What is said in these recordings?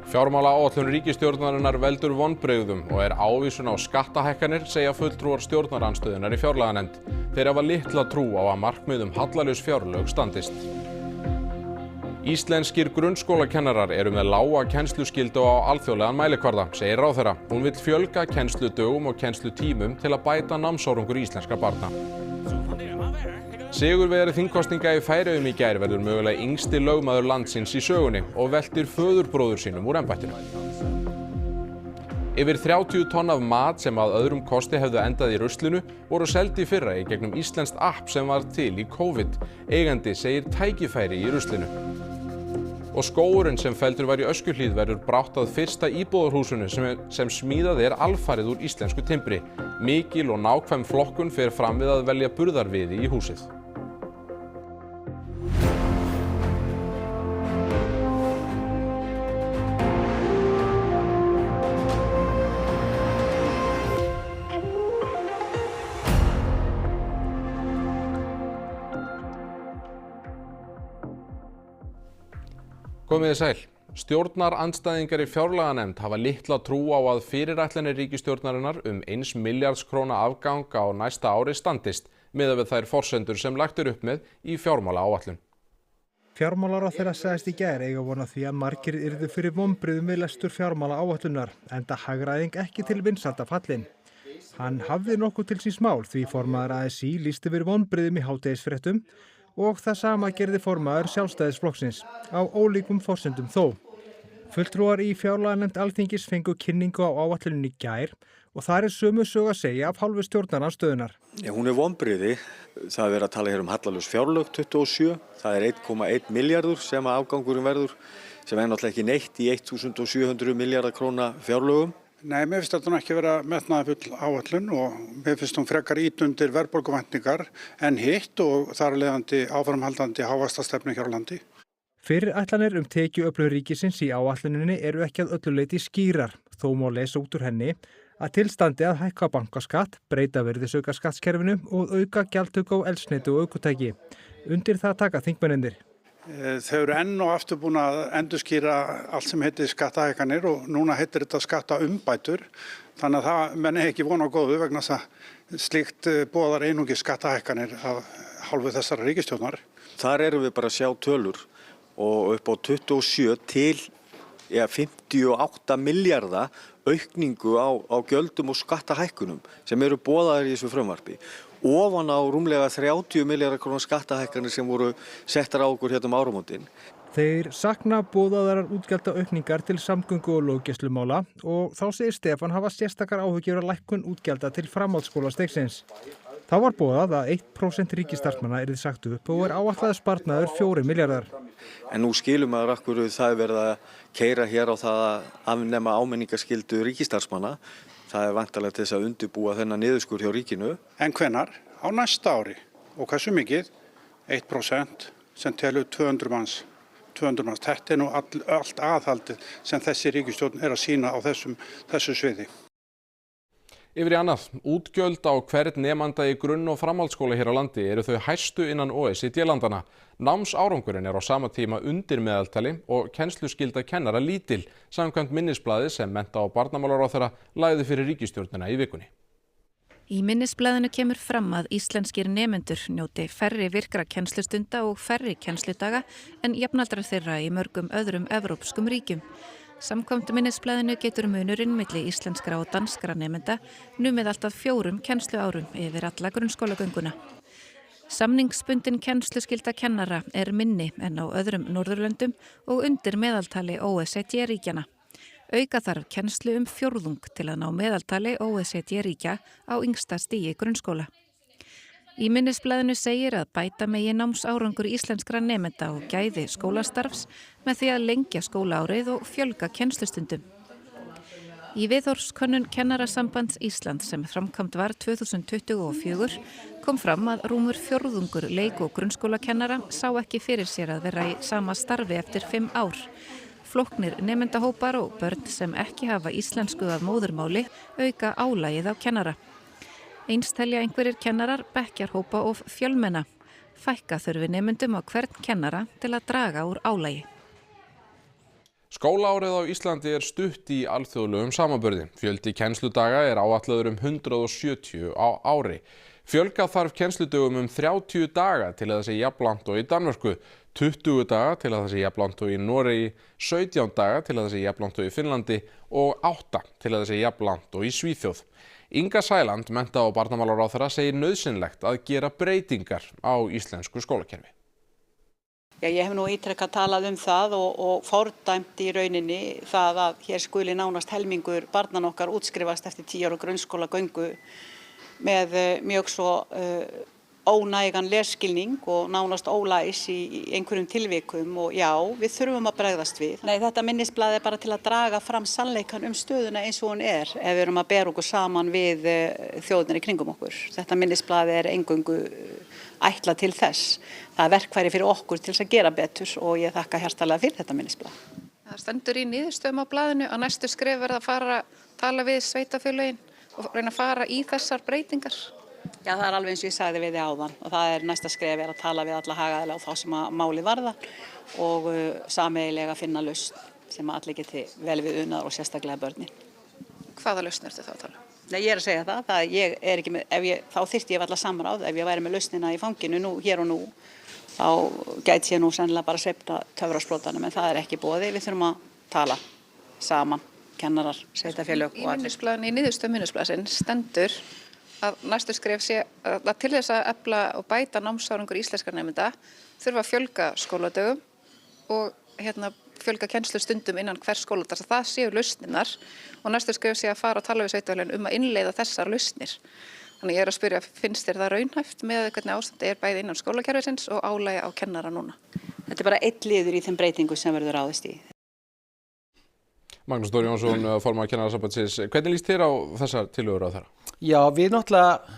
Fjármálaáætlun ríkisstjórnarinnar veldur vonbrigðum og ávísun á skattahækkanir, segja fulltrúar stjórnarandstöðunnar í fjárlaganefnd. Þeir hafa litla trú á að markmið hallalaus fjárlög standist. Íslenskir grunnskólakennarar eru með lága kennsluskyldu á alþjóðlegan mælikvarða, segir ráðherra. Hún vill fjölga kennsludögum og kennslutímum til að bæta námsárangur íslenskra barna. Sigurvegari þingkosninga í Færeyjum í gær verður mögulega yngsti lögmaður landsins í sögunni og veltir föðurbróður sínum úr embættinu. Yfir 30 tonn af mat sem að öðrum kosti hefðu endað í ruslinu voru seld í fyrra í gegnum íslenskt app sem var til í COVID. Eigandi segir tækifæri í ruslinu. Og skógurinn sem felldur var í Öskjuhlíð verður brátt að fyrsta íbúðarhúsinu sem smíðað alfarið úr íslensku timbri. Mikil og nákvæm flokkun fer fram við að velja burðarviði í húsið. Komiði sæl. Stjórnarandstæðingar í fjárlaganefnd hafa litla trú á að fyrirætlanir ríkisstjórnarinnar 1 milljarðs króna afgang á næsta ári standist, miðað við þær forsendur sem lagt upp með í fjármálaáætlun. Fjármálaráðherra sagðist í gær eiga von á því að margir yrðu fyrir vonbrigðum við lestur fjármálaáætlunar, enda hagræðing ekki til vinsælda fallin. Hann hafði nokkuð til síns mál því formaður ASÍ lýsti fyrir vonbrigðum í hádegisfréttum og það sama gerði formaður Sjálfstæðisflokksins, á ólíkum forsendum þó. Fulltrúar í fjárlaganefnd Alþingis fengu kynningu á áætluninni í gær og þar sömu sögu að segja af hálfu stjórnarandstöðunnar. Hún vonbrigði. Það er verið að tala hér hallalaus fjárlög 27. Það 1,1 milljarður sem afgangurinn verður, sem náttúrulega ekki neitt í 1.700 milljarða króna fjárlögum. Nei, mér finnst þetta ekki vera metnaðarfull áætlun og mér finnst hún frekar ýta undir verðbólguvæntingar en hitt og þar af leiðandi áframhaldandi hávaxtastefnu hér á landi. Fyrirætlanir tekjuöflun ríkisins í áætluninni eru ekki að öllu leyti skýrar, þó má lesa út úr henni að tilstandi að hækka bankaskatt, breyta virðisaukaskattskerfinu og auka gjaldtöku á eldsneyti og ökutæki. Undir það taka þingmennirnir. Þau eru enn og aftur búin að endurskýra allt sem heitir skattahækkanir og núna heitir þetta skattaumbætur. Þannig að það menn ekki von á góðu vegna þess að slíkt boðar einungis skattahækkanir af hálfu þessara ríkisstjórnar. Þar erum við bara að sjá tölur og upp á 27 til 58 milljarða aukningu á gjöldum og skattahækkunum sem eru boðaðir í þessu frumvarpi. Ofan á rúmlega 30 milljarða króna skattahækkanir sem voru settar á okkur hérna áramótin. Þeir sakna boðaðar útgjaldaaukningar til samgöngu og löggæslumála og þá segir Stefán hafa sérstakar áhyggjur af lækkun útgjalda til framhaldsskólastigsins. Þá var boðað að 1% ríkisstarfsmanna yrði sagt upp og áætlaður sparnaður 4 milljarðar. En nú skilum maður akkur það verið að keyra hér á það að afnema áminningaskyldu ríkisstarfsmanna. Það væntanlega til þess að undirbúa þennan niðurskurð hjá ríkinu. En hvenær? Á næsta ári. Og hversu mikið? 1% sem telur 200 manns. Þetta nú allt aðhaldið sem þessi ríkisstjórn að sýna á þessu sviði. Yfir í annað, útgjöld á hvern nemanda í grunn- og framhaldsskóla hér á landi eru þau hæstu innan OECD-landana. Námsárangurinn á sama tíma undir meðaltali og kennsluskylda kennara lítil, samkvæmt minnisblaði sem mennta- og barnamálaráðherra lagði fyrir ríkisstjórnina í vikunni. Í minnisblaðinu kemur fram að íslenskir nemendur njóti færri virkra kennslustunda og færri kennsludaga en jafnaldrar þeirra í mörgum öðrum evrópskum ríkjum. Samkvæmt minnisblaðinu getur munurinn milli íslenskra og danskra nemenda numið alltaf 4 kennsluárum yfir alla grunnskólagönguna. Samningsbundin kennsluskylda kennara minni en á öðrum Norðurlöndum og undir meðaltali OECD-ríkjana. Auka þarf kennslu 1/4 til að ná meðaltali OECD-ríkja á yngsta stigi grunnskóla. Í minnisblaðinu segir að bæta megi námsárangur íslenskra nemenda og gæði skólastarfs með því að lengja skólaárið og fjölga kennslustundum. Í viðhorfskönnun Kennarasambands Íslands sem framkvæmd var 2024 kom fram að rúmur 1/4 leik- og grunnskólakennara sá ekki fyrir sér að vera í sama starfi eftir 5 ár. Flóknir nemendahópar og börn sem ekki hafa íslensku að móðurmáli auka álagið á kennara. Eins telja einhverjir kennarar bekkjarhópa of fjölmenna. Fækka þurfi nemendum á hvern kennara til að draga úr álagi. Skólaárið á Íslandi stutt í alþjóðlegum samanburði. Fjöldi kennsludaga áætlaður 170 á ári. Fjölga þarf kennsludögum 30 daga til að það sé jafnlangt og í Danmörku, 20 daga til að það sé jafnlangt og í Noregi, 17 daga til að það sé jafnlangt og í Finnlandi og 8 til að það sé jafnlangt og í Svíþjóð. Inga Sæland, mennta- og barnamálaráðherra, segir nauðsynlegt að gera breytingar á íslensku skólakerfi. Já, ég hef nú ítrekkað talað það og fordæmt í rauninni það að hér skuli nánast helmingur barnan okkar útskrifast eftir 10 ára grunnskólagöngu með mjög svo ónægan lesskilning og nánast ólæs í einhverjum tilvikum og já, við þurfum að bregðast við. Nei, þetta minnisblað bara til að draga fram sannleikann stöðuna eins og hún ef við erum að bera okkur saman við þjóðirnar í kringum okkur. Þetta minnisblað eingöngu ætlað til þess. Það verkfæri fyrir okkur til þess að gera betur og ég þakka hjartalega fyrir þetta minnisblað. Það stendur í niðurstöðum á blaðinu að næstu skref verða að fara að tala við sveitarfélögin og reyna að fara í þessar breytingar. Já, það alveg eins og ég sagði við þig áðan og það næsta skref að tala við alla hagaðilega og þá sem að máli varða og sameiginlega finna lausn sem allir geti vel við unað og sérstaklega börnin. Hvaða lausn ertu þá að tala? Nei, ég að segja það ég ekki með, þá þyrfti ég alla samráð ef ég væri með lausnina í fanginu hér og nú, þá gæti ég nú sennilega bara sveifta töfrasprotanum en það ekki boði, við þurfum að tala saman, kennarar, sveitarfélög og allir. Í niðurstöðum minnisblaðsins stendur að næstu skref sé að til þess að efla og bæta námsárangur íslenskra nemenda þurfa að fjölga skóladögum og fjölga kennslustundum innan hvers skóladags. Það séu lausnirnar og næstu skref sé að fara og tala við sveitarfélögin að innleiða þessar lausnir. Þannig ég að spyrja, finnst þér það raunhæft með hvernig ástandi bæði innan skólakerfisins og álagi á kennara núna? Þetta bara einn liður í þeim breytingu sem verður ráðist í. Magnús Þór Jónsson, formaður Kennarasambandsins. Hvernig líst þér á þessar tillögur á þeirra? Já, við náttúrulega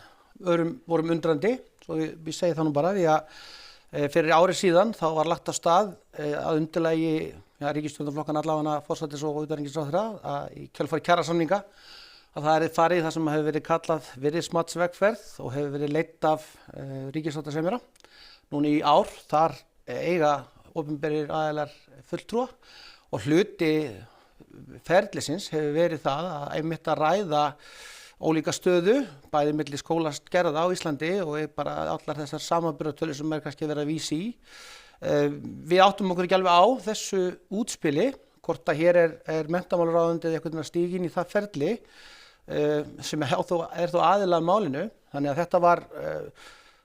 vorum undrandi, svo við segjum það nú bara, því að fyrir árið síðan þá var lagt af stað að undirlagi ríkisstjórnarflokkan allavega forsætis- og utanríkisráðherra í kjölfari kjarasamninga að það farið það sem hefur verið kallað virðismatsvegferð og hefur verið leitt af ríkissáttasemjara. Núna í ár þar eiga opinberir aðilar fulltrúa og hluti ferlisins hefur verið það að einmitt að ræða ólíka stöðu, bæði milli skólasgerða á Íslandi og bara allar þessar samanburðartölur sem kannski verið að vísa í. Við áttum okkur ekki alveg á þessu útspili, hvort að hér menntamálaráðuneytið einhvern veginn að stíga inn í það ferli sem þó aðilega málinu, þannig að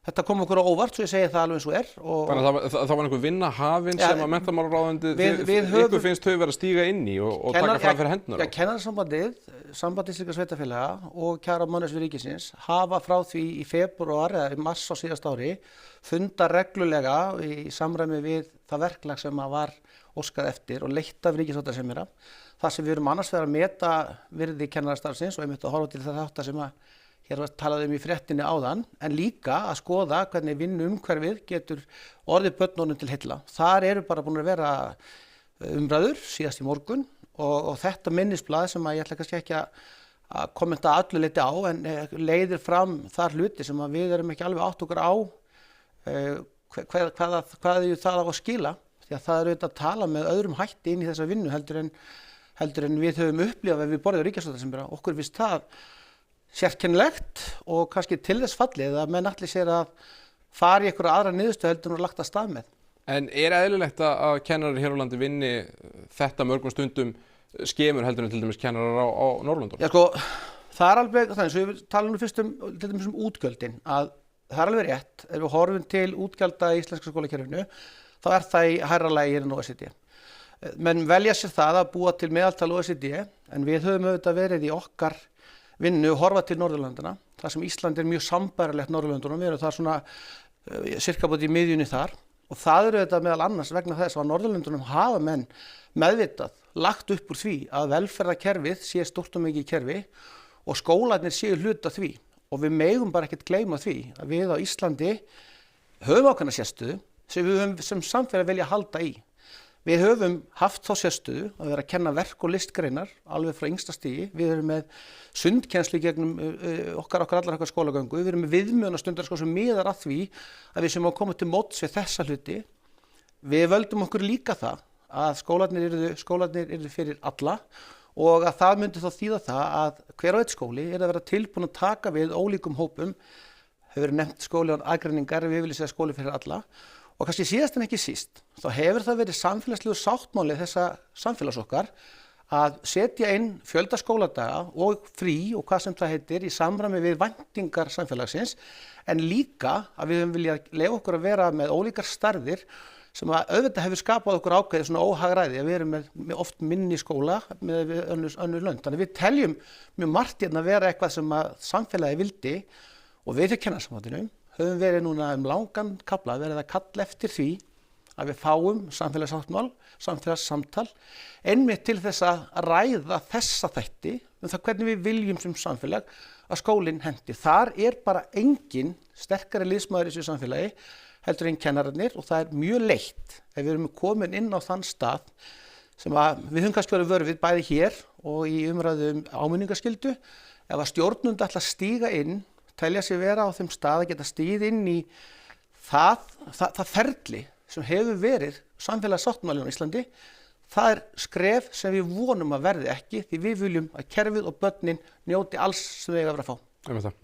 þetta kom okkur á óvart, svo ég segi það alveg eins og Þannig að það var einhver vinna hafin sem að menntamálaráðuneytið ykkur finnst þau vera að stíga inn í og taka fram fyrir hendurnar á? Kennarasambandið, Samband íslenskra sveitarfélaga og kjaramannasvið ríkisins hafa frá því í febrúar eða í mars á síðasta ári funda reglulega í samræmi við það verklag sem var óskað eftir og leitt af ríkissáttasemjara. Það sem við erum annars vegar að meta virði kennarastarfsins og einmitt að horfa til þetta sem að hér var talað í fréttinni áðan, en líka að skoða hvernig vinnuumhverfið getur orðið börnunum til heilla. Þar eru bara búin að vera umræður síðast í morgun og þetta minnisblað sem að ég ætla kannski ekki að kommenta öllu leyti á en leiðir fram þar hluti sem að við erum ekki alveg átt okkur á hvað það á að skila, því að það er auðvitað að tala með öðrum hætti inn í þessa vinnu heldur en við höfum upplifað ef við borðum ríkissáttasemjara. Okkur finnst það sérkennilegt og kannski til þess fallið að menn allir sér að fara í einhverja aðra niðurstöðu heldur og lagt af stað með. En eðlilegt að kennarar hér á landi vinni þetta mörgum stundum skemur heldur en til dæmis kennarar á Norðurlöndunum? Já sko, það alveg það eins og við talum fyrst til dæmis útgjöldin að það alveg rétt, ef við horfum til útgjalda í íslenska skólakerfinu þá það í hærra lagi en OECD. Menn velja sér það að búa til meðaltal OECD en við höfum auðvitað verið í okkar vinnu og horfa til Norðurlönduna, þar sem Ísland mjög sambærilegt Norðurlöndunum, við erum það svona sirka búið í miðjunni þar og það eru þetta meðal annars vegna þess að Norðurlöndunum hafa menn meðvitað lagt upp úr því að velferðarkerfið sé stórt og mikið kerfi og skólarnir séu hluta því og við megum bara ekkert gleyma því að við á Íslandi höfum ákveðna sérstöðu sem við höfum sem samfélag vilja halda í. Við höfum haft þá sérstöðu að vera að kenna verk og listgreinar alveg frá yngsta stigi. Við erum með sundkennslu gegnum okkar skólagöngu. Við erum með viðmiðunarstundar sem miðar að því að við sem að koma til móts við þessa hluti. Við völdum okkur líka það að skólarnir yrðu fyrir alla og að það myndi þá þýða það að hver og einn skóli að vera tilbúin að taka við ólíkum hópum, hefur verið nefnt skóli án aðgreiningar, við viljum segja skóli fyrir alla og kannski síðast en ekki síst, þá hefur það verið samfélagslegu sáttmáli þessa samfélags okkar að setja inn fjölda skóladaga og frí og hvað sem það heitir í samræmi við væntingar samfélagsins en líka að við höfum viljað leyfa okkur að vera með ólíkar starfir sem að auðvitað hefur skapað okkur ákveðið svona óhagræði að við erum með oft minni skóla með önnur lönd. Þannig við teljum mjög margt hérna að vera eitthvað sem að samfélagi vildi og við fyrir Kennarasambandinu höfum verið núna langan kafla verið að kalla eftir því að við fáum samfélagssáttmál, samfélagssamtal, einmitt til þess að ræða þessa þætti það hvernig við viljum sem samfélag að skólinn hendi. Þar bara engin sterkari liðsmaður í þessu samfélagi heldur en kennararnir og það mjög leitt ef við erum komin inn á þann stað sem að við höfum kannski verið vör við bæði hér og í umræðu áminningaskyldu ef að stjórnund ætla að stíga inn, telja sig vera á þeim stað að geta stigið inn í það ferli sem hefur verið samfélagssáttmálinn á Íslandi, það skref sem við vonum að verði ekki því við viljum að kerfið og börnin njóti alls sem við eiga að vera að fá.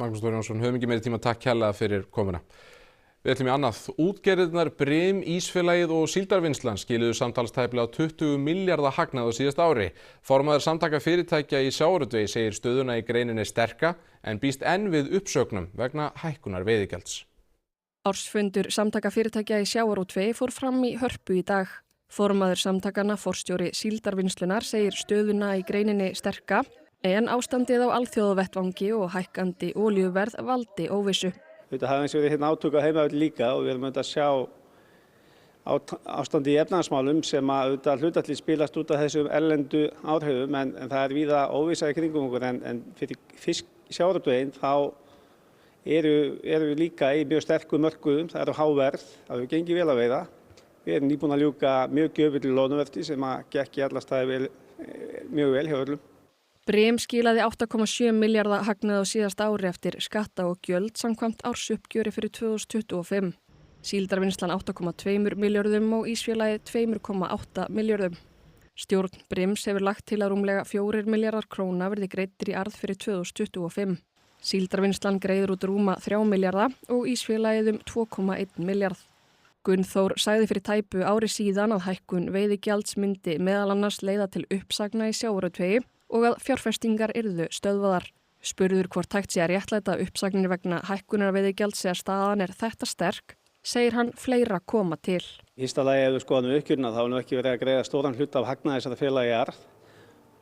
Magnús Þór Jónsson, höfum ekki meiri tíma, takk kærlega fyrir komuna. Við ætlum í annað. Útgerðirnar Brim, Ísfélagið og Síldarvinnslan skiluðu samtals tæplega 20 milljarða hagnað á síðasta ári. Formaður samtaka fyrirtækja í sjávarútvegi segir stöðuna í greininni sterka en býst enn við uppsögnum vegna hækkunar veiðigjalds. Ársfundur samtaka fyrirtækja í sjávarútvegi fór fram í Hörpu í dag. Formaður samtakana, forstjóri Síldarvinnslunar, segir stöðuna í greininni sterka en ástandið á alþjóðavettvangi og hækkandi olíuverð valdi óvissu. Þetta hafa eins og verið átök á heimavelli líka og við erum að sjá ástandi í efnahagsmálum sem að hlutalli spilast út af þessum erlendu áhrifum en það víða óvissa í kringum okkur en fyrir sjávarútveginn þá eru líka í mjög sterkum mörkuðum, það eru háverð, það hefur gengið vel að veiða. Við erum nýbúin að ljúka mjög gjöfulli loðnuvertíð sem að gekk í alla staði mjög vel hjá öllum. Brim skilaði 8,7 milljarða hagnað á síðasta ári eftir skatta og gjöld samkvæmt ársuppgjöri fyrir 2025. Síldarvinnslan 8,2 milljörðum og Ísfélagið 2,8 milljörðum. Stjórn Brims hefur lagt til að rúmlega 4 milljarðar króna verði greiddir í arð fyrir 2025. Síldarvinnslan greiðir út rúma 3 milljarða og Ísfélagið 2,1 milljarð. Gunnþór sagði fyrir tæpu ári síðan að hækkun veiðigjalds myndi meðal annars leiða til uppsagna í sjávarútvegi og að fjárfestingar yrðu stöðvaðar. Spurður hvort hægt sé að réttlæta uppsagnir vegna hækkunar veiðigjalds þegar staðan þetta sterk, segir hann fleira koma til. Í fyrsta lagi ef við skoðum uppgjörina þá er nú ekki verið að greiða stóran hluta af hagnaði þessara félagi í arð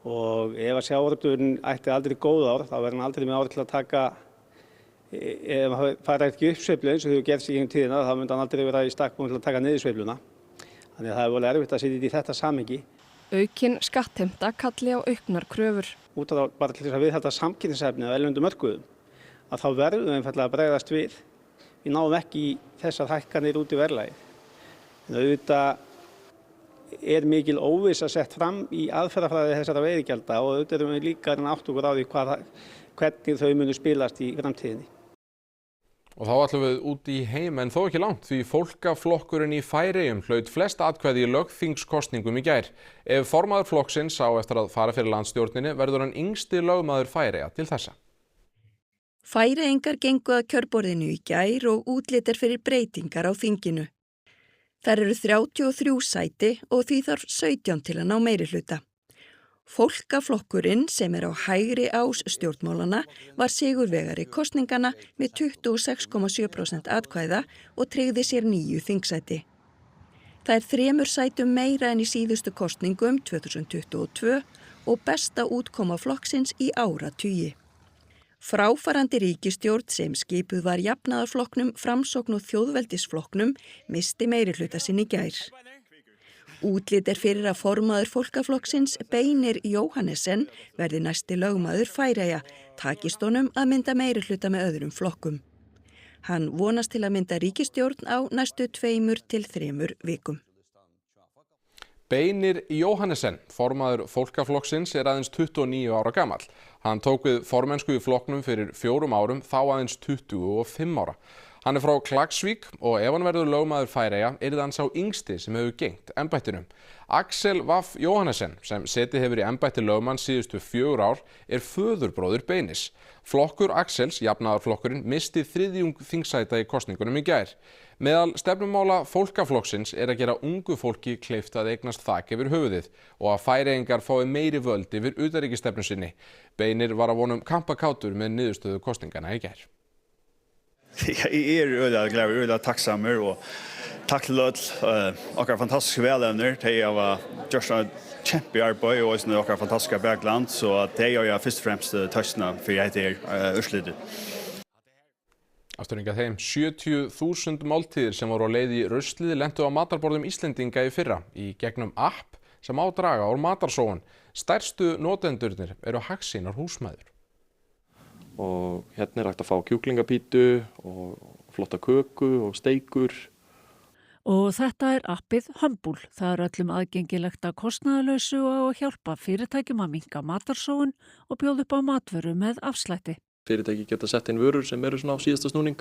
og ef að sjávarútvegurinn ætti aldrei góð ár þá verður hann aldrei með ár til að taka ef hann fær ekki uppsveiflu eins og hefur gerst í gegnum tíðina þá myndi hann aldrei vera í stakk búinn til að taka niðursveifluna. Þannig að það er volið erfitt að setja í þetta samhengi. Aukin skattheimta kalli á auknar kröfur. Út af bara til þess að viðhalda samkeppnishæfni á erlendum mörkuðum að þá verðum við einfaldlega að bregðast við. Við náum ekki í þessar hækkanir út í verðlagið. En auðvitað mikil óvissa sett fram í aðferðafræði þessara veiðigjalda og auðvitað erum við líka að átta okkur á því hvernig þau munu spilast í framtíðinni. Og þá ætlum við út í heim en þó ekki langt því fólkaflokkurinn í Færeyjum hlaut flest atkvæði í lögþingskosningum í gær. Ef formaður flokksins á eftir að fara fyrir landsstjórninni verður hann yngsti lögmaður Færeyja til þessa. Færeyingar gengu að kjörborðinu í gær og útlit fyrir breytingar á þinginu. Þær eru 33 sæti og því þarf 17 til að ná meirihluta. Fólkaflokkurinn sem á hægri ás stjórnmálana var sigurvegari kosningana með 26,7% atkvæða og tryggði sér 9 þingsæti. Það 3 sætum meira en í síðustu kosningum 2022 og besta útkoma flokksins í áratugi. Fráfarandi ríkisstjórn sem skipuð var jafnaðarflokknum, Framsókn og Þjóðveldisflokknum misti meirihluta sinn í gær. Útlit fyrir að formaður fólkaflokksins Beinir Jóhannessen verði næsti lögmaður Færeyja, takist honum að mynda meirihluta með öðrum flokkum. Hann vonast til að mynda ríkisstjórn á næstu 2 til 3 vikum. Beinir Jóhannessen, formaður fólkaflokksins, aðeins 29 ára gamall. Hann tók við formennsku í flokknum fyrir 4 árum, þá aðeins 25 ára. Hann frá Klaksvík og ef hann verður lögmaður Færeyja yrði hann sá yngsti sem hefur gegnt embættinu. Axel Vaff Jóhannessen, sem setið hefur í embætti lögmanns síðustu 4 ár, föðurbróðir Beinis. Flokkur Axels, jafnaðarflokkurinn, misti þriðjung þingsæta í kosningunum í gær. Meðal stefnumála fólkaflokksins að gera ungu fólki kleift að eignast þak yfir höfuðið og að Færeyingar fái meiri völd yfir utanríkisstefnu sinni. Beinir var að vonum kampakátur með niðurstöðu kosningana í gær. Jeg øyelig glad, øyelig takksammer og takk til okkar fantastiske velevner. De har gjort et kjempearbeid og okkar fantastiske bergland, så de har først og fremst tøstene for dette utslitet. Afturringað þeim 70.000 máltíðir sem voru á leið í ruslið lentu á matarborðum Íslendinga í fyrra í gegnum app sem á draga úr matarsóun. Stærstu notendurnir eru Hagsýnar húsmæður. Og hérna hægt að fá kjúklingapítu og flotta köku og steikur. Og þetta appið Humble. Það öllum aðgengilegt að kostnaðarlausu og að hjálpa fyrirtækjum að minnka matarsóun og bjóða upp á matvöru með afslætti. Fyrirtæki geta sett inn vörur sem eru svona á síðasta snúning.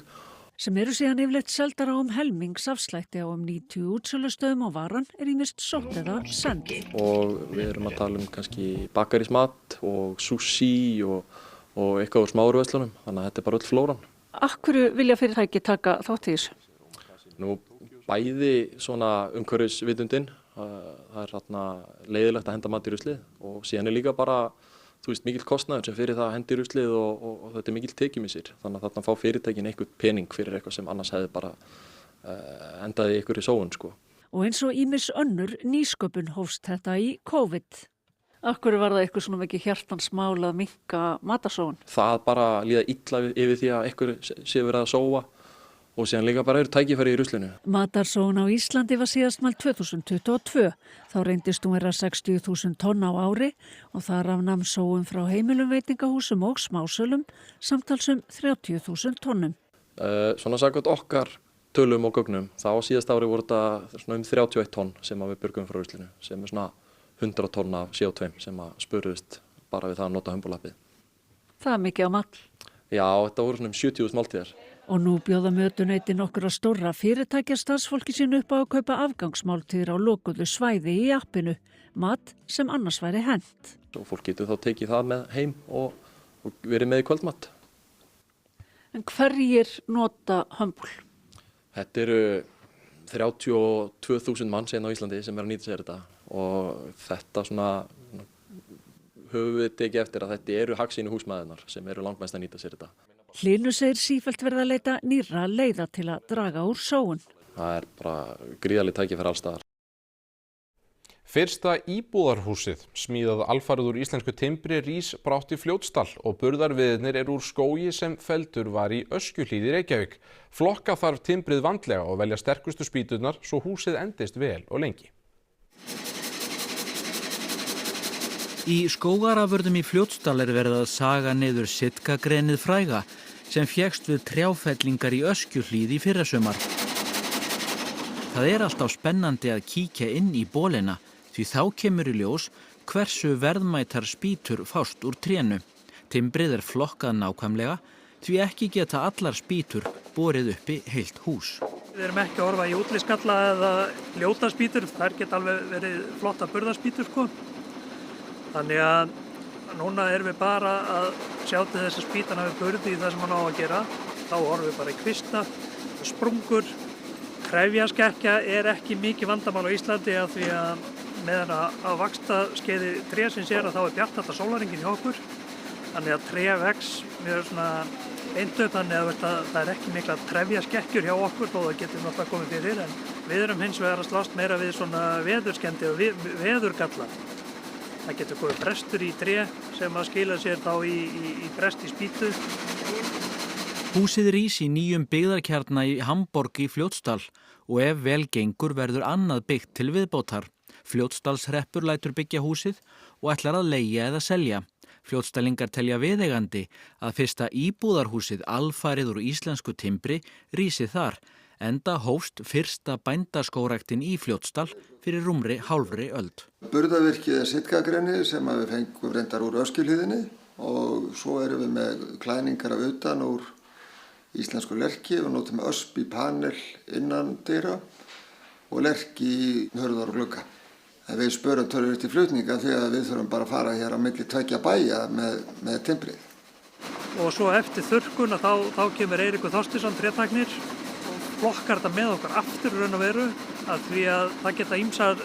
Sem eru síðan yfirleitt seldar á helmings afslætti á 90 útsölustöðum og varan ýmist sótt eða send. Og við erum að tala kannski bakarísmat og sushi og eitthvað úr smáruverslunum, þannig að þetta bara öll flóran. Akkur vilja fyrirtæki taka þátt í þessu? Nú, bæði svona umhverfisvitundin, það þarna leiðilegt að henda mat í ruslið og síðan líka bara mikill kostnaður sem fyrir það að hendi í ruslið og þetta mikill tekjumissir. Þannig að þarna fá fyrirtækin einhvern pening fyrir eitthvað sem annars hefði bara endaði ykkur í sóun, sko. Og eins og ýmis önnur nýsköpun hófst þetta í COVID. Akkur var það eitthvað svona mikið hjartans mál að minnka matarsóun? Það bara líða illa yfir því að ykkur sé verið að sóa og síðan líka bara eru tækifæri í ruslinu. Matarsóun á Íslandi var síðast mælt 2022. Þá reyndist hún vera 60.000 tonn á ári og þar af nam sóun frá heimilum, veitingahúsum og smásölum samtalsum 30.000 tonnum. Svona samkvæmt okkar tölum og gögnum, þá á síðast ári voru þetta svona 31 tonn sem við björgum frá ruslinu, sem svona 100 tonn af CO2 sem spuruðist bara við það að nota Humble-appið. Það er mikið á mat. Já, þetta voru svona 70.000 máltíðar. Og nú bjóða mötuneytin nokkura stórra fyrirtækja starfsfólki sínu upp á að kaupa afgangsmáltíðir á lokuðu svæði í appinu, mat sem annars væri hent. Og fólk getur þá tekið það með heim og verið með í kvöldmat. En hverjir nota Humble? Þetta eru 32.000 manns á Íslandi sem að nýta sér þetta og þetta svona höfum við tekið eftir að þetta eru Hagsýnu húsmæðurnar sem eru langmest að nýta sér þetta. Hlynur segir sífellt verið að leita nýrra leiða til að draga úr sóun. Það bara gríðarleg tækifæri alls staðar. Fyrsta íbúðarhúsið, smíðað alfarið úr íslensku timbri, rís brátt í Fljótsdal og burðarviðirnir eru úr skógi sem felldur var í Öskjuhlíð í Reykjavík. Flokka þarf timbrið vandlega og velja sterkustu spýturnar svo húsið endist vel og lengi. Í skógarafurðum í Fljótsdal verið að saga niður sitkagrenið fræga sem fékkst við trjáfellingar í Öskjuhlíð í fyrrasumar. Það alltaf spennandi að kíkja inn í bólina því þá kemur í ljós hversu verðmætar spýtur fást úr trénu. Timbrið flokkað nákvæmlega því ekki geta allar spýtur borið uppi heilt hús. Við erum ekki að horfa í útlitskalla eða ljóta spýtur, þær geta alveg verið flotta burðarspýtur sko. Þannig að núna erum við bara að sjá til þess að spýtan hafi burði í það sem hann á að gera. Þá horfum við bara í kvista, sprungur. Krefjaskekkja ekki mikið vandamál á Íslandi af því að meðan að vaxtaskeiði trésins þá bjart þetta sólarhringinn hjá okkur. Þannig að tré vex mjög svona eindautt, þannig að það ekki mikla trefjaskekkjur hjá okkur þó það getur náttúrulega komið fyrir. En við erum hins vegar að slást meira við svona veðurskendi og veðurgalla. Það getur komið brestur í tré sem að skila sér þá í brest í spýtu. Húsið rís í nýjum byggðarkjarna í Hamborg í Fljótsdal og ef vel gengur verður annað byggt til viðbótar. Fljótsdalshreppur lætur byggja húsið og ætlar að leigja eða selja. Fljótsdalingar telja viðeigandi að fyrsta íbúðarhúsið alfarið úr íslensku timbri rísi þar, enda hófst fyrsta bændaskógræktin í Fljótsdal fyrir rúmri hálfri öld. Burðarvirkið sitkagrenið sem við fengum reyndar úr Öskjuhlíðinni og svo erum við með klæningar af utan úr íslensku lerki, við notum ösp í panel innan dyra og lerki í hurðar og glugga. Við spörum töluvert í flutninga því að við þurfum bara að fara hér á milli tveggja bæja með timbrið. Og svo eftir þurrkun þá kemur Eiríkur Þorsteinsson trétæknir og flokkar þetta með okkur aftur raun og veru að því að það geta ýmsar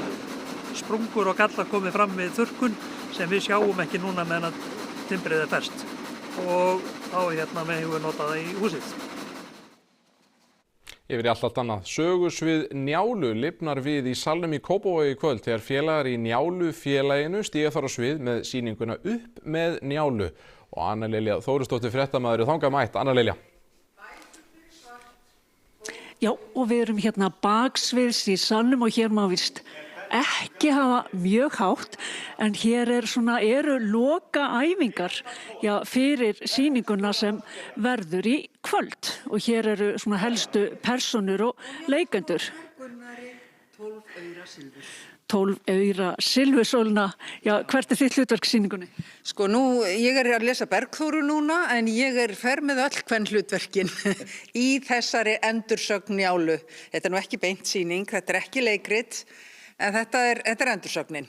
sprungur og gallar komið fram við þurrkun sem við sjáum ekki núna meðan að timbrið ferskt og þá megum við nota það í húsið. Yfir í allt annað. Sögusvið Njálu lifnar við í Salnum í Kópavogi í kvöld þegar félagar í Njálu félaginu stíga þar á svið með sýninguna Upp með Njálu og Anna Lilja Þórisdóttir fréttamaður þangað mætt. Anna Lilja. Já, og við erum hérna baksviðs í Salnum og hér má víst ekki hafa mjög hátt en hér eru lokaæfingar fyrir sýninguna sem verður í kvöld og hér eru helstu persónur og leikendur. 12 aura silfursólna. Já, hvert þitt hlutverk sýningunni? Sko ég að lesa Bergþóru núna en ég fer með öll kvenhlutverkin í þessari endursögn Njálu. Þetta nú ekki beint sýning, þetta ekki leikrit. En þetta er endursögnin.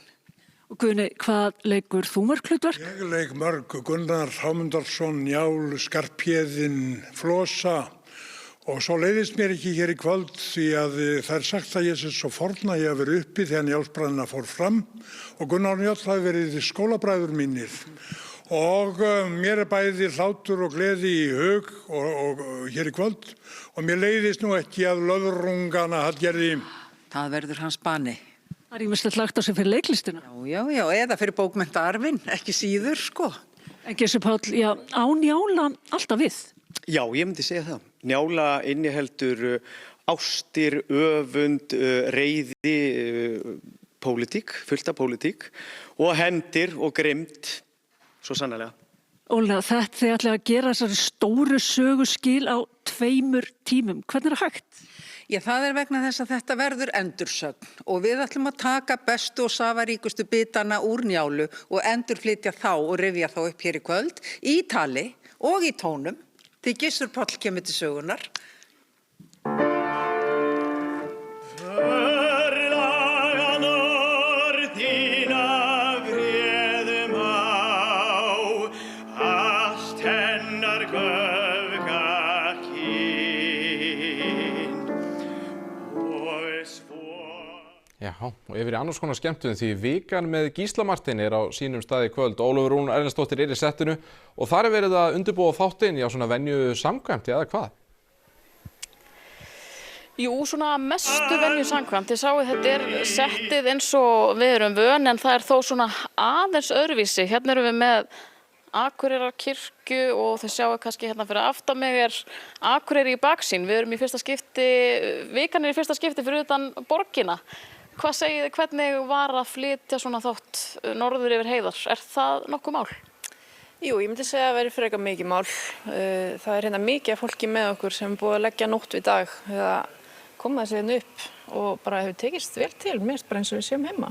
Og Guðni, hvað leikur þú mörg hlutverk? Ég leik mörg, Gunnar Hámundarsson, Njál, Skarphéðinn, Flosa og svo leiðist mér ekki hér í kvöld því að það sagt að ég sé svo forn að ég hef verið uppi þegar Njálsbræðina fór fram og Gunnar og Njáll hafi verið skólabræður mínir. Og mér bæði hlátur og gleði í hug og hér í kvöld og mér leiðist nú ekki að löðrungana Hallgerði. Það verður hans bani. Það er ýmislegt lagt á sig fyrir leiklistina. Já, eða fyrir bókmenntaarfinn, ekki síður, sko. En Gissur Páll, á Njála alltaf við? Já, ég myndi segja það. Njála inniheldur ástir, öfund, reiði, pólitík, fullt af pólitík og hefndir og grimmd, svo sannarlega. Óla, þetta þið ætlaði að gera þessari stóru söguskil á 2 tímum. Hvernig það hægt? Já, það vegna þess að þetta verður endursögn og við ætlum að taka bestu og safaríkustu bitana úr Njálu og endurflytja þá og rifja þá upp hér í kvöld í tali og í tónum því Gissur Páll kemur til sögunar. Já, og yfir í annars konar skemmtun því vikan með Gísla Martein á sínum stað í kvöld. Ólafur Rún Erlendsdóttir í settinu og þar verið að undirbúa þáttinn svona venju samkvæmt, eða hvað? Jú, svona mestu venju samkvæmt. Þið sáu þetta settið eins og við erum vön en það þó svona aðeins öðruvísi. Hérna erum við með Akureyrarkirkju og þið sjáu kannski hérna fyrir aftan mig Akureyri í baksýn. Við erum í fyrsta skipti, vikan í fyrsta skipti fyrir utan borgina. Hvað segið þið, hvernig var að flytja svona þátt norður yfir heiðar? Er það nokkuð mál? Jú, ég myndi segja að það veri frekar mikið mál. Það hérna mikið af fólki með okkur sem búið að leggja nótt við dag eða koma þessi hérna upp og bara hefur tekist vel til, mest bara eins og við séum heima.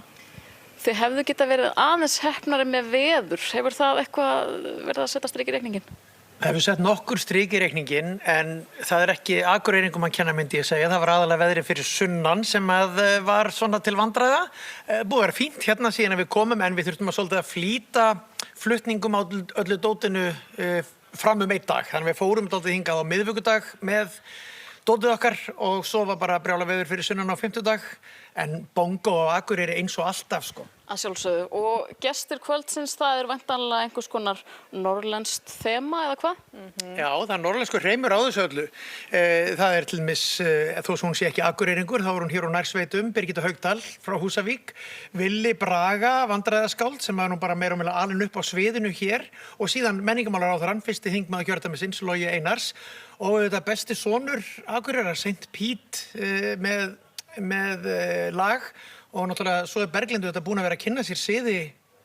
Þið hefðu geta verið aðeins heppnari með veður. Hefur það eitthvað verið að setja strik í reikningin? Það hefur sett nokkur strik í reikningin en það ekki Akureyringum að kenna myndi ég segja. Það var aðalega veðri fyrir sunnan sem var svona til vandræða. Búið að vera fínt hérna síðan við komum en við þurftum svolítið að flýta flutningum á öllu dótinu fram 1 dag. Þannig við fórum dálítið hingað á miðvikudag með dótið okkar og svo var bara brjála veður fyrir sunnan á 5. En bongo og Akureyri eins og alltaf sko. Að sjálfsögðu. Og gestir kvöldsins, það væntanlega einhvers konar norrlenskt þema eða hvað? Já, það norrlenskur hreimur á þessu öllu. Það til dæmis, þó sem hún sé ekki Akureyringur, þá var hún hér á nærsveitum, Birgitta Haugdal frá Húsavík, Villi Braga, vandræðaskáld, sem var nú bara meira og meira alinn upp á sviðinu hér, og síðan menningamálaráðherrann, fyrsti þingmaður kjördæmisins, Logi Einars, og þetta besti sonur Akureyrar, Saint Pete, með lag og náttúrulega svo Berglindur þetta búin að vera að kynna sér siði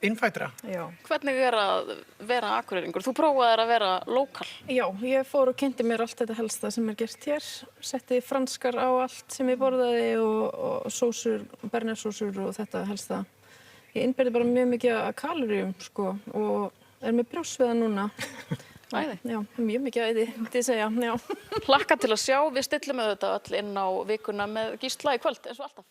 innfætra. Já. Hvernig að vera Akureyringur? Þú prófaðir að vera lokal. Já, ég fór og kynnti mér allt þetta helsta sem gert hér. Setti franskar á allt sem ég borðaði og sósur, bernersósur og þetta helsta. Ég innbyrði bara mjög mikið af kaloríum sko og með brjóstsviða núna. Æði? Já, mjög mikið æði, myndi ég segja, já. Hlakka til að sjá, við stillum auðvitað öll inn á vikuna með Gísla í kvöld, eins og alltaf.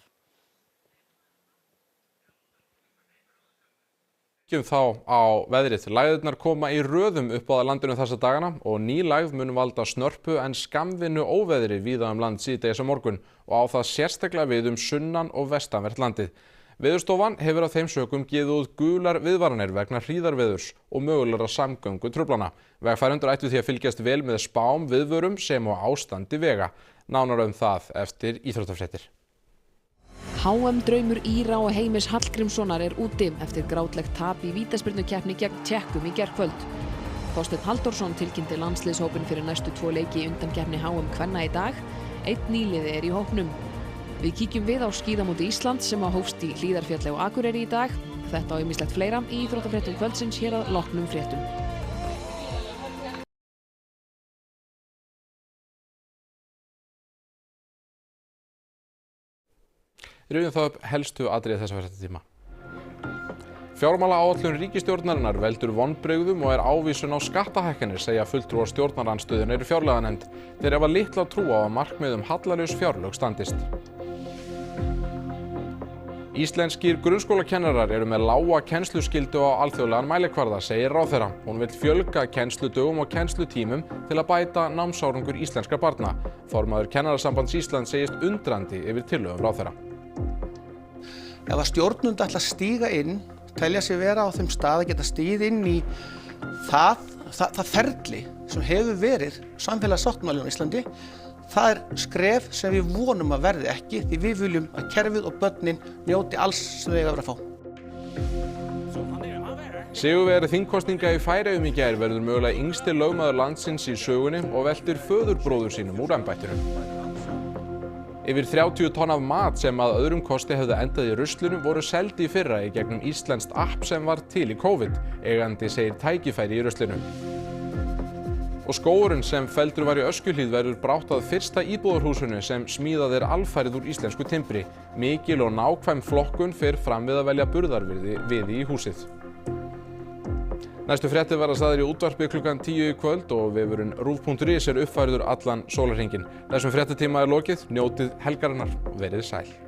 Kíkjum þá á veðrið. Lægðirnar koma í röðum upp á landinu þessa dagana og ný lægð mun valda snörpu en skammvinnu óveðri víða land síðdegis á morgun og á það sérstaklega við sunnan og vestanvert landið. Veðurstofan hefur á þeim sökum gefið út gular viðvaranir vegna hríðarveðurs og mögulegra samgöngu truflana. Vegfarendur ættu því að fylgjast vel með spám, viðvörum sem og ástandi vega. Nánar það eftir íþróttafréttir. HM draumur Íra og Heimis Hallgrímssonar úti eftir grátlegt tap í vítaspyrnukeppni gegn Tékkum í gærkvöld. Þorsteinn Halldórsson tilkynnti landsliðshópinn fyrir næstu 2 leiki í undankeppni HM kvenna í dag. Einn nýliði í hópnum. Við kíkjum við á skíðamóti Íslands sem hófst í Hlíðarfjalli og Akureyri í dag. Þetta og ýmislegt fleira í íþróttafréttum kvöldsins hér að loknum fréttum. Rifjum það upp helstu atriði þessa fréttatíma. Fjármálaáætlun ríkisstjórnarinnar veldur vonbrigðum og ávísun á skattahækkanir, segja fulltrúar stjórnarandstöðunnar í fjárlaganefnd. Þeir hafa litla trú á að markmið hallalaus fjárlög standist. Íslenskir grunnskólakennarar eru með lága kennsluskyldu á alþjóðlegan mælikvarða, segir ráðherra. Hún vill fjölga kennsludögum og kennslutímum til að bæta námsárangur íslenskra barna. Formaður Kennarasambands Íslands segist undrandi yfir tillögum ráðherra. Ef að stjórnvöld ætla að stíga inn, telja sig vera á þeim stað að geta stigið inn í það ferli sem hefur verið samfélagssáttmáli á Íslandi, það skref sem við vonum að verði ekki því við viljum að kerfið og börnin njóti alls sem þau eiga að vera að fá. Sigurvegari þingkosninga í Færeyjum í gær verður mögulega yngsti lögmaður landsins í sögunni og veltir föðurbróður sínum úr embættinu. Yfir 30 tonn af mat sem að öðrum kosti hefðu endað í ruslinu voru seldi í fyrra í gegnum íslenskt app sem var til í COVID. Eigandi segir tækifæri í ruslinu. Og skógurinn sem felldur var í Öskjuhlíð verður brátt að fyrsta íbúðarhúsinu sem smíðað alfarið úr íslensku timbri. Mikil og nákvæm flokkun fer fram við að velja burðarviði í húsið. Næstu fréttir verða sagðar í útvarpi klukkan 10 í kvöld og vefurinn ruv.is uppfærður allan sólarhringinn. Þessum fréttatíma lokið, njótið helgarinnar og verið sæl.